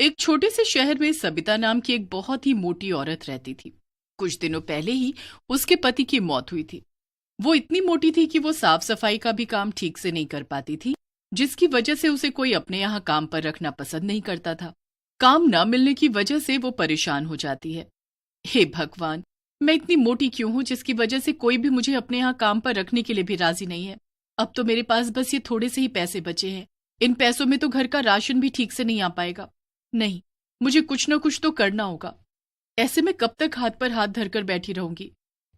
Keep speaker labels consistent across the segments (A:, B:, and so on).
A: एक छोटे से शहर में सबिता नाम की एक बहुत ही मोटी औरत रहती थी। कुछ दिनों पहले ही उसके पति की मौत हुई थी। वो इतनी मोटी थी कि वो साफ सफाई का भी काम ठीक से नहीं कर पाती थी, जिसकी वजह से उसे कोई अपने यहाँ काम पर रखना पसंद नहीं करता था। काम न मिलने की वजह से वो परेशान हो जाती है। हे भगवान, मैं इतनी मोटी क्यों हूँ जिसकी वजह से कोई भी मुझे अपने यहाँ काम पर रखने के लिए भी राजी नहीं है। अब तो मेरे पास बस ये थोड़े से ही पैसे बचे हैं। इन पैसों में तो घर का राशन भी ठीक से नहीं आ पाएगा। नहीं, मुझे कुछ न कुछ तो करना होगा। ऐसे में कब तक हाथ पर हाथ धरकर बैठी रहूंगी।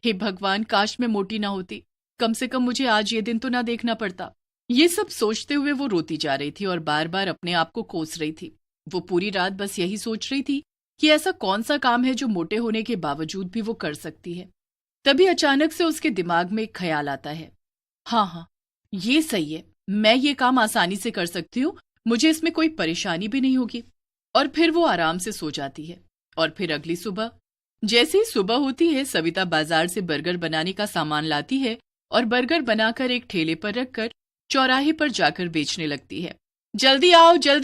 A: हे भगवान, काश मैं मोटी ना होती। कम से कम मुझे आज ये दिन तो ना देखना पड़ता। ये सब सोचते हुए वो रोती जा रही थी और बार बार अपने आप को कोस रही थी। वो पूरी रात बस यही सोच रही थी कि ऐसा कौन सा काम है जो मोटे होने के बावजूद भी वो कर सकती है। तभी अचानक से उसके दिमाग में एक ख्याल आता है। हाँ, ये सही है, मैं ये काम आसानी से कर सकती हूँ, मुझे इसमें कोई परेशानी भी नहीं होगी। और फिर वो आराम से सो जाती है। और फिर अगली सुबह जैसे ही सुबह होती है, सविता बाजार से बर्गर बनाने का सामान लाती है और बर्गर बनाकर एक ठेले पर रखकर चौराहे पर जाकर बेचने लगती है। जल्दी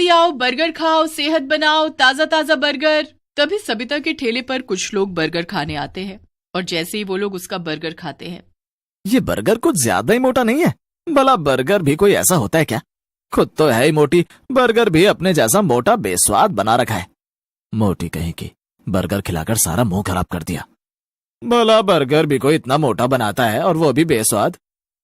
A: आओ, बर्गर खाओ, सेहत बनाओ, ताजा ताजा बर्गर। तभी सविता के ठेले पर कुछ लोग बर्गर खाने आते हैं और जैसे ही वो लोग उसका बर्गर खाते हैं,
B: ये बर्गर कुछ ज्यादा ही मोटा नहीं है? भला बर्गर भी कोई ऐसा होता है क्या? खुद तो है ही मोटी, बर्गर भी अपने जैसा मोटा बेस्वाद बना रखा है। मोटी कहीं की, बर्गर खिलाकर सारा मुंह खराब कर दिया। भला बर्गर भी कोई इतना मोटा बनाता है और वो भी बेस्वाद?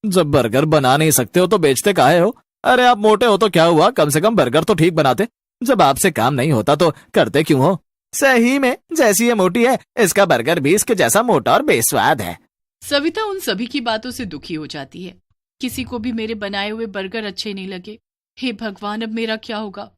B: जब बर्गर बना नहीं सकते हो तो बेचते काहे हो? अरे आप मोटे हो तो क्या हुआ, कम से कम बर्गर तो ठीक बनाते। जब आपसे काम नहीं होता तो करते क्यों हो? सही में जैसी ये मोटी है, इसका बर्गर भी इसके जैसा मोटा और बेस्वाद है।
A: सविता उन सभी की बातों से दुखी हो जाती है। किसी को भी मेरे बनाए हुए बर्गर अच्छे नहीं लगे। हे भगवान, अब मेरा क्या होगा?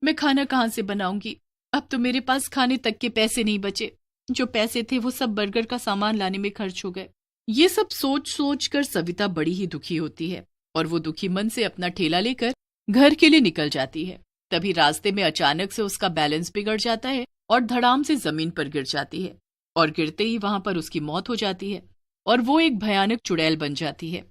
A: मैं खाना कहाँ से बनाऊंगी? अब तो मेरे पास खाने तक के पैसे नहीं बचे। जो पैसे थे वो सब बर्गर का सामान लाने में खर्च हो गए। ये सब सोच सोच कर सविता बड़ी ही दुखी होती है और वो दुखी मन से अपना ठेला लेकर घर के लिए निकल जाती है। तभी रास्ते में अचानक से उसका बैलेंस बिगड़ जाता है और धड़ाम से जमीन पर गिर जाती है और गिरते ही वहां पर उसकी मौत हो जाती है और वो एक भयानक चुड़ैल बन जाती है।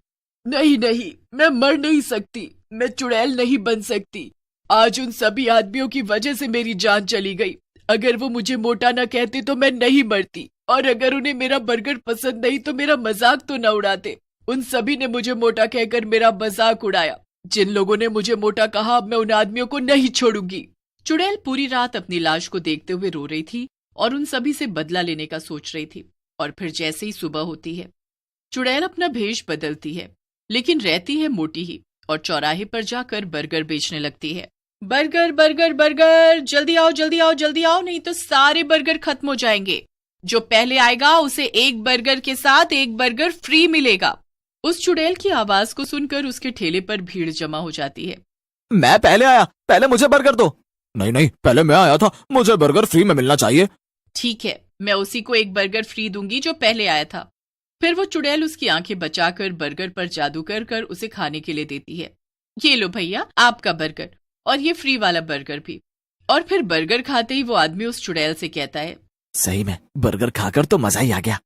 A: नहीं, मैं मर नहीं सकती, मैं चुड़ैल नहीं बन सकती। आज उन सभी आदमियों की वजह से मेरी जान चली गई। अगर वो मुझे मोटा न कहते तो मैं नहीं मरती, और अगर उन्हें मेरा बर्गर पसंद नहीं तो मेरा मजाक तो न उड़ाते। उन सभी ने मुझे मोटा कहकर मेरा मजाक उड़ाया। जिन लोगों ने मुझे मोटा कहा, अब मैं उन आदमियों को नहीं छोड़ूंगी। चुड़ैल पूरी रात अपनी लाश को देखते हुए रो रही थी और उन सभी से बदला लेने का सोच रही थी। और फिर जैसे ही सुबह होती है, चुड़ैल अपना भेष बदलती है, लेकिन रहती है मोटी ही, और चौराहे पर जाकर बर्गर बेचने लगती है। बर्गर बर्गर बर्गर, जल्दी आओ, नहीं तो सारे बर्गर खत्म हो जाएंगे। जो पहले आएगा उसे एक बर्गर के साथ एक बर्गर फ्री मिलेगा। उस चुड़ैल की आवाज को सुनकर उसके ठेले पर भीड़ जमा हो जाती है।
B: मैं पहले आया, पहले मुझे बर्गर दो। नहीं, पहले मैं आया था, मुझे बर्गर फ्री में मिलना चाहिए।
A: ठीक है, मैं उसी को एक बर्गर फ्री दूंगी जो पहले आया था। फिर वो चुड़ैल उसकी आंखें बचाकर बर्गर पर जादू कर कर उसे खाने के लिए देती है। ये लो भैया, आपका बर्गर, और ये फ्री वाला बर्गर भी। और फिर बर्गर खाते ही वो आदमी उस चुड़ैल से कहता है,
B: सही में बर्गर खाकर तो मजा ही आ गया।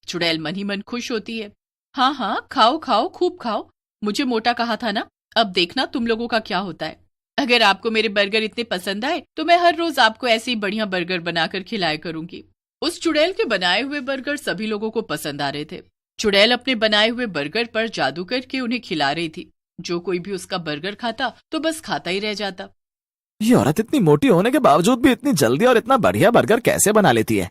A: चुड़ैल मन ही मन खुश होती है। हाँ, खाओ, खूब खाओ। मुझे मोटा कहा था ना, अब देखना तुम लोगों का क्या होता है। अगर आपको मेरे बर्गर इतने पसंद आए तो मैं हर रोज आपको ऐसे ही बढ़िया बर्गर बनाकर खिलाया करूंगी। उस चुड़ैल के बनाए हुए बर्गर सभी लोगों को पसंद आ रहे थे। चुड़ैल अपने बनाए हुए बर्गर पर जादू करके उन्हें खिला रही थी। जो कोई भी उसका बर्गर खाता तो बस खाता ही रह जाता।
B: ये औरत इतनी मोटी होने के बावजूद भी इतनी जल्दी और इतना बढ़िया बर्गर कैसे बना लेती है?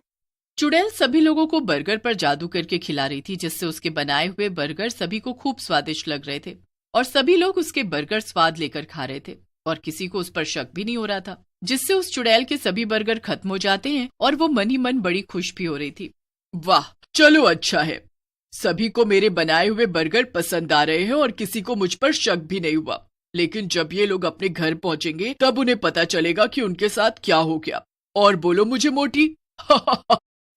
A: चुड़ैल सभी लोगों को बर्गर पर जादू करके खिला रही थी, जिससे उसके बनाए हुए बर्गर सभी को खूब स्वादिष्ट लग रहे थे और सभी लोग उसके बर्गर स्वाद लेकर खा रहे थे और किसी को उस पर शक भी नहीं हो रहा था, जिससे उस चुड़ैल के सभी बर्गर खत्म हो जाते हैं और वो मन ही मन बड़ी खुश भी हो रही थी। वाह, चलो अच्छा है, सभी को मेरे बनाए हुए बर्गर पसंद आ रहे हैं और किसी को मुझ पर शक भी नहीं हुआ। लेकिन जब ये लोग अपने घर पहुंचेंगे तब उन्हें पता चलेगा कि उनके साथ क्या हो गया। और बोलो मुझे मोटी।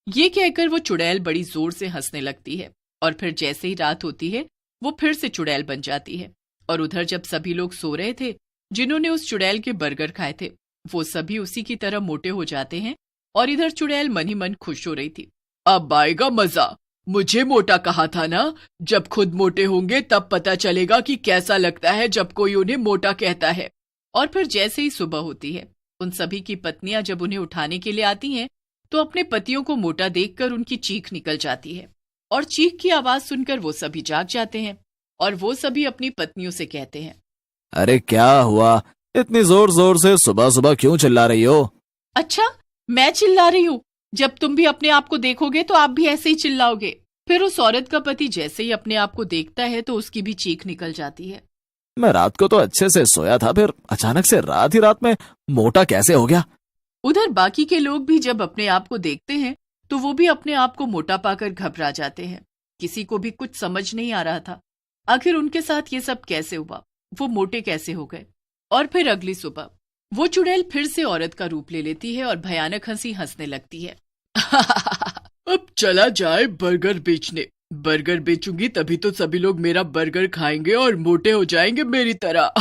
A: ये कहकर वो चुड़ैल बड़ी जोर से हंसने लगती है और फिर जैसे ही रात होती है वो फिर से चुड़ैल बन जाती है। और उधर जब सभी लोग सो रहे थे जिन्होंने उस चुड़ैल के बर्गर खाए थे, वो सभी उसी की तरह मोटे हो जाते हैं और इधर चुड़ैल मन ही मन खुश हो रही थी। अब आएगा मजा, मुझे मोटा कहा था ना, जब खुद मोटे होंगे तब पता चलेगा कि कैसा लगता है जब कोई उन्हें मोटा कहता है। और फिर जैसे ही सुबह होती है उन सभी की पत्नियां जब उन्हें उठाने के लिए आती हैं तो अपने पतियों को मोटा देखकर उनकी चीख निकल जाती है और चीख की आवाज सुनकर वो सभी जाग जाते हैं और वो सभी अपनी पत्नियों से कहते हैं,
B: अरे क्या हुआ, इतनी जोर जोर से सुबह सुबह क्यों चिल्ला रही हो?
A: अच्छा, मैं चिल्ला रही हूँ? जब तुम भी अपने आप को देखोगे तो आप भी ऐसे ही चिल्लाओगे। फिर उस औरत का पति जैसे ही अपने आप को देखता है तो उसकी भी चीख निकल जाती है।
B: मैं रात को तो अच्छे से सोया था, फिर अचानक से रात ही रात में मोटा कैसे हो गया?
A: उधर बाकी के लोग भी जब अपने आप को देखते हैं तो वो भी अपने आप को मोटा पाकर घबरा जाते हैं। किसी को भी कुछ समझ नहीं आ रहा था आखिर उनके साथ ये सब कैसे हुआ, वो मोटे कैसे हो गए। और फिर अगली सुबह वो चुड़ैल फिर से औरत का रूप ले लेती है और भयानक हंसी हंसने लगती है। अब चला जाए बर्गर बेचने। बर्गर बेचूंगी तभी तो सभी लोग मेरा बर्गर खाएंगे और मोटे हो जाएंगे मेरी तरह।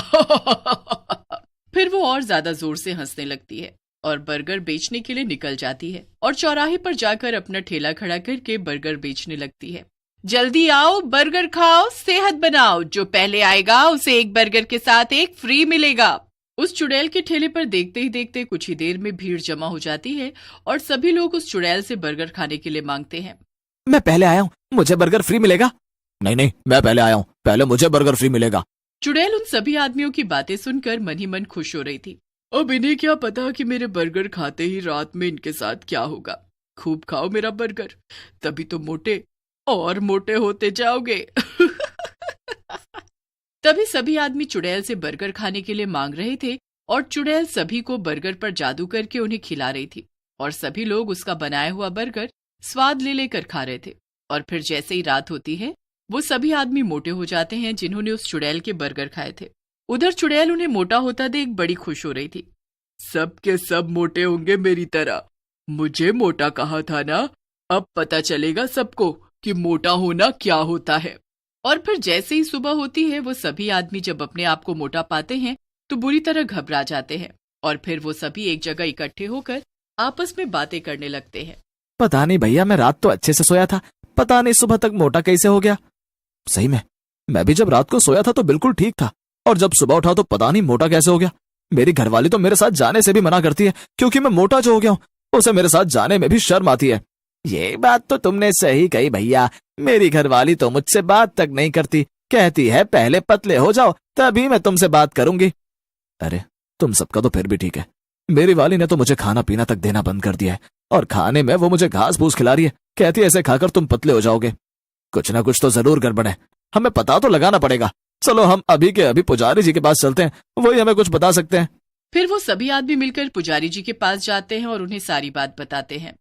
A: फिर वो और ज्यादा जोर से हंसने लगती है और बर्गर बेचने के लिए निकल जाती है और चौराहे पर जाकर अपना ठेला खड़ा करके बर्गर बेचने लगती है। जल्दी आओ, बर्गर खाओ, सेहत बनाओ, जो पहले आएगा उसे एक बर्गर के साथ एक फ्री मिलेगा। उस चुड़ैल के ठेले पर देखते ही देखते कुछ ही देर में भीड़ जमा हो जाती है और सभी लोग उस चुड़ैल से बर्गर खाने के लिए मांगते हैं।
B: मैं पहले आया हूँ, मुझे बर्गर फ्री मिलेगा। नहीं नहीं, मैं पहले आया हूँ, पहले मुझे बर्गर फ्री मिलेगा।
A: चुड़ैल उन सभी आदमियों की बातें सुनकर मन ही मन खुश हो रही थी। अब इन्हें क्या पता कि मेरे बर्गर खाते ही रात में इनके साथ क्या होगा। खूब खाओ मेरा बर्गर, तभी तो मोटे और मोटे होते जाओगे। तभी सभी आदमी चुड़ैल से बर्गर खाने के लिए मांग रहे थे और चुड़ैल सभी को बर्गर पर जादू करके उन्हें खिला रही थी और सभी लोग उसका बनाया हुआ बर्गर स्वाद ले लेकर खा रहे थे। और फिर जैसे ही रात होती है वो सभी आदमी मोटे हो जाते हैं जिन्होंने उस चुड़ैल के बर्गर खाए थे। उधर चुड़ैल उन्हें मोटा होता देख बड़ी खुश हो रही थी। सब के सब मोटे होंगे मेरी तरह, मुझे मोटा कहा था ना, अब पता चलेगा सबको कि मोटा होना क्या होता है। और फिर जैसे ही सुबह होती है वो सभी आदमी जब अपने आप को मोटा पाते हैं तो बुरी तरह घबरा जाते हैं और फिर वो सभी एक जगह इकट्ठे होकर आपस में बातें करने लगते हैं।
B: पता नहीं भैया, मैं रात तो अच्छे से सोया था, पता नहीं सुबह तक मोटा कैसे हो गया। सही में मैं भी जब रात को सोया था तो बिल्कुल ठीक था और जब सुबह उठा तो पता नहीं मोटा कैसे हो गया। मेरी घरवाली तो मेरे साथ जाने से भी मना करती है क्योंकि मैं मोटा जो हो गया हूँ, उसे मेरे साथ जाने में भी शर्म आती है। ये बात तो तुमने सही कही भैया, मेरी घरवाली तो मुझसे बात तक नहीं करती, कहती है पहले पतले हो जाओ तभी मैं तुमसे बात करूंगी। अरे तुम सबका तो फिर भी ठीक है, मेरी वाली ने तो मुझे खाना पीना तक देना बंद कर दिया है और खाने में वो मुझे घास फूस खिला रही है, कहती है ऐसे खाकर तुम पतले हो जाओगे। कुछ ना कुछ तो जरूर गड़बड़ है, हमें पता तो लगाना पड़ेगा। चलो हम अभी के अभी पुजारी जी के पास चलते हैं, वही हमें कुछ बता सकते हैं।
A: फिर वो सभी आदमी मिलकर पुजारी जी के पास जाते हैं और उन्हें सारी बात बताते हैं।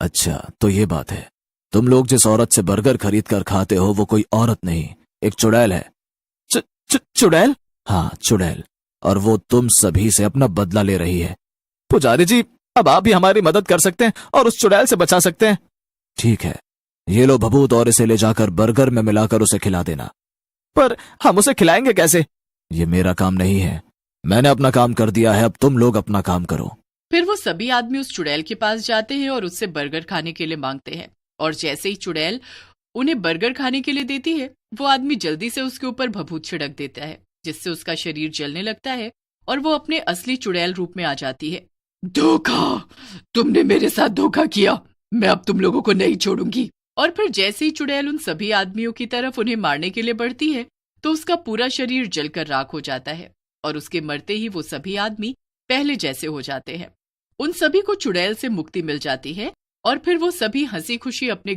B: अच्छा तो ये बात है, तुम लोग जिस औरत से बर्गर खरीद कर खाते हो वो कोई औरत नहीं, एक चुड़ैल है। चुड़ैल? हाँ चुड़ैल, और वो तुम सभी से अपना बदला ले रही है। पुजारी जी अब आप भी हमारी मदद कर सकते हैं और उस चुड़ैल से बचा सकते हैं। ठीक है, ये लो भभूत और इसे ले जाकर बर्गर में मिलाकर उसे खिला देना। पर हम उसे खिलाएंगे कैसे? ये मेरा काम नहीं है, मैंने अपना काम कर दिया है, अब तुम लोग अपना काम करो।
A: फिर वो सभी आदमी उस चुड़ैल के पास जाते हैं और उससे बर्गर खाने के लिए मांगते हैं और जैसे ही चुड़ैल उन्हें बर्गर खाने के लिए देती है वो आदमी जल्दी से उसके ऊपर भभूत छिड़क देता है जिससे उसका शरीर जलने लगता है और वो अपने असली चुड़ैल रूप में आ जाती है। धोखा, तुमने मेरे साथ धोखा किया, मैं अब तुम लोगों को नहीं छोड़ूंगी। और फिर जैसे ही चुड़ैल उन सभी आदमियों की तरफ उन्हें मारने के लिए बढ़ती है तो उसका पूरा शरीर जलकर राख हो जाता है और उसके मरते ही वो सभी आदमी पहले जैसे हो जाते हैं। उन सभी को चुड़ैल से मुक्ति मिल जाती है और फिर वो सभी हंसी खुशी अपने